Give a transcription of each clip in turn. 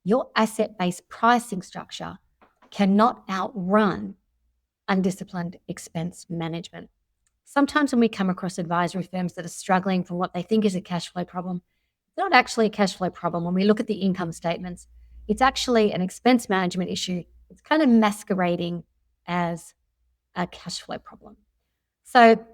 your asset-based pricing structure cannot outrun undisciplined expense management. Sometimes when we come across advisory firms that are struggling from what they think is a cash flow problem, it's not actually a cash flow problem. When we look at the income statements, it's actually an expense management issue. It's kind of masquerading as a cash flow problem. So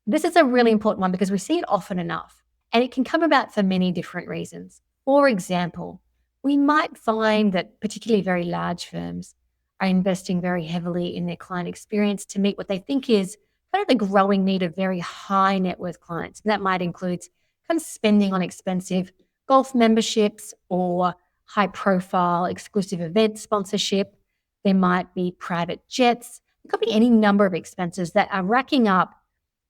this is a really important one because we see it often enough, and it can come about for many different reasons. For example, we might find that particularly very large firms are investing very heavily in their client experience to meet what they think is kind of the growing need of very high net worth clients. And that might include kind of spending on expensive golf memberships or high profile exclusive event sponsorship. There might be private jets. There could be any number of expenses that are racking up,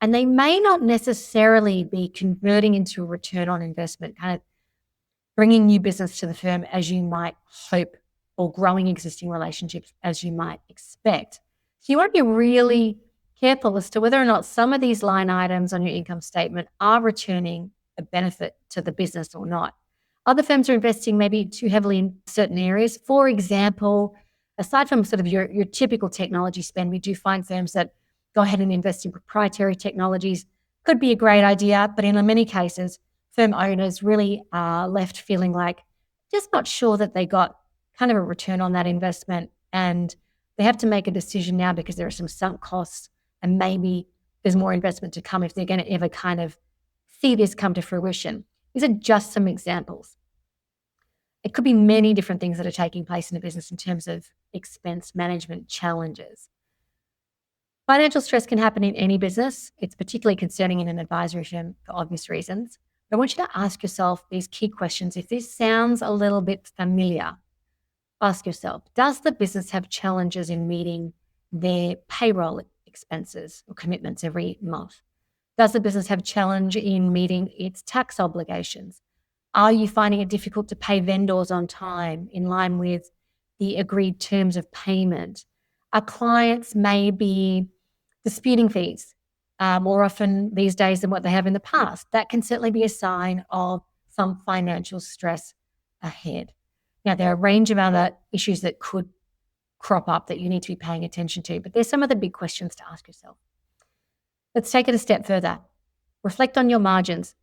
and they may not necessarily be converting into a return on investment, kind of bringing new business to the firm as you might hope, or growing existing relationships as you might expect. So you want to be really careful as to whether or not some of these line items on your income statement are returning a benefit to the business or not. Other firms are investing maybe too heavily in certain areas. For example, aside from sort of your typical technology spend, we do find firms that go ahead and invest in proprietary technologies. Could be a great idea, but in many cases, firm owners really are left feeling like just not sure that they got kind of a return on that investment, and they have to make a decision now because there are some sunk costs, and maybe there's more investment to come if they're going to ever kind of see this come to fruition. These are just some examples. It could be many different things that are taking place in a business in terms of expense management challenges. Financial stress can happen in any business. It's particularly concerning in an advisory firm for obvious reasons. But I want you to ask yourself these key questions. If this sounds a little bit familiar, ask yourself, does the business have challenges in meeting their payroll expenses or commitments every month? Does the business have challenge in meeting its tax obligations? Are you finding it difficult to pay vendors on time in line with the agreed terms of payment? Our clients may be disputing fees more often these days than what they have in the past. That can certainly be a sign of some financial stress ahead. Now, there are a range of other issues that could crop up that you need to be paying attention to, but there's some of the big questions to ask yourself. Let's take it a step further. Reflect on your margins.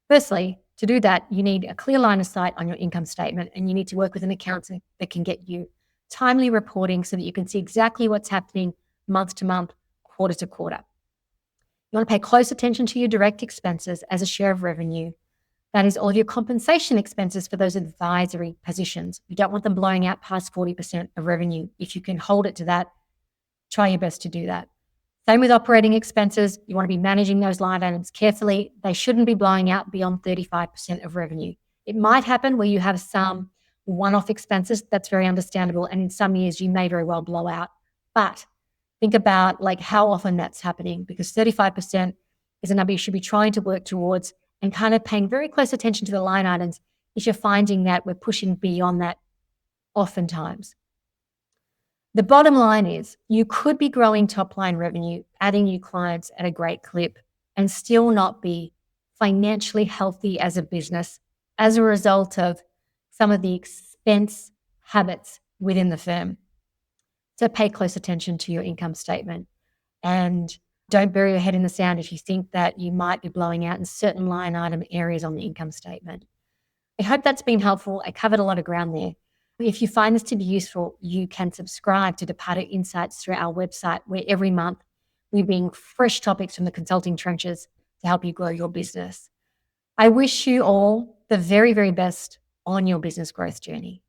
Firstly, to do that, you need a clear line of sight on your income statement, and you need to work with an accountant that can get you timely reporting so that you can see exactly what's happening month to month, quarter to quarter. You want to pay close attention to your direct expenses as a share of revenue. That is all of your compensation expenses for those advisory positions. You don't want them blowing out past 40% of revenue. If you can hold it to that, try your best to do that. Same with operating expenses. You want to be managing those line items carefully. They shouldn't be blowing out beyond 35% of revenue. It might happen where you have some one-off expenses. That's very understandable. And in some years, you may very well blow out. But think about like how often that's happening, because 35% is a number you should be trying to work towards, and kind of paying very close attention to the line items if you're finding that we're pushing beyond that oftentimes. The bottom line is you could be growing top line revenue, adding new clients at a great clip, and still not be financially healthy as a business as a result of some of the expense habits within the firm. So pay close attention to your income statement, and don't bury your head in the sand if you think that you might be blowing out in certain line item areas on the income statement. I hope that's been helpful. I covered a lot of ground there. If you find this to be useful, you can subscribe to Pardo Insights through our website, where every month we bring fresh topics from the consulting trenches to help you grow your business. I wish you all the very, very best on your business growth journey.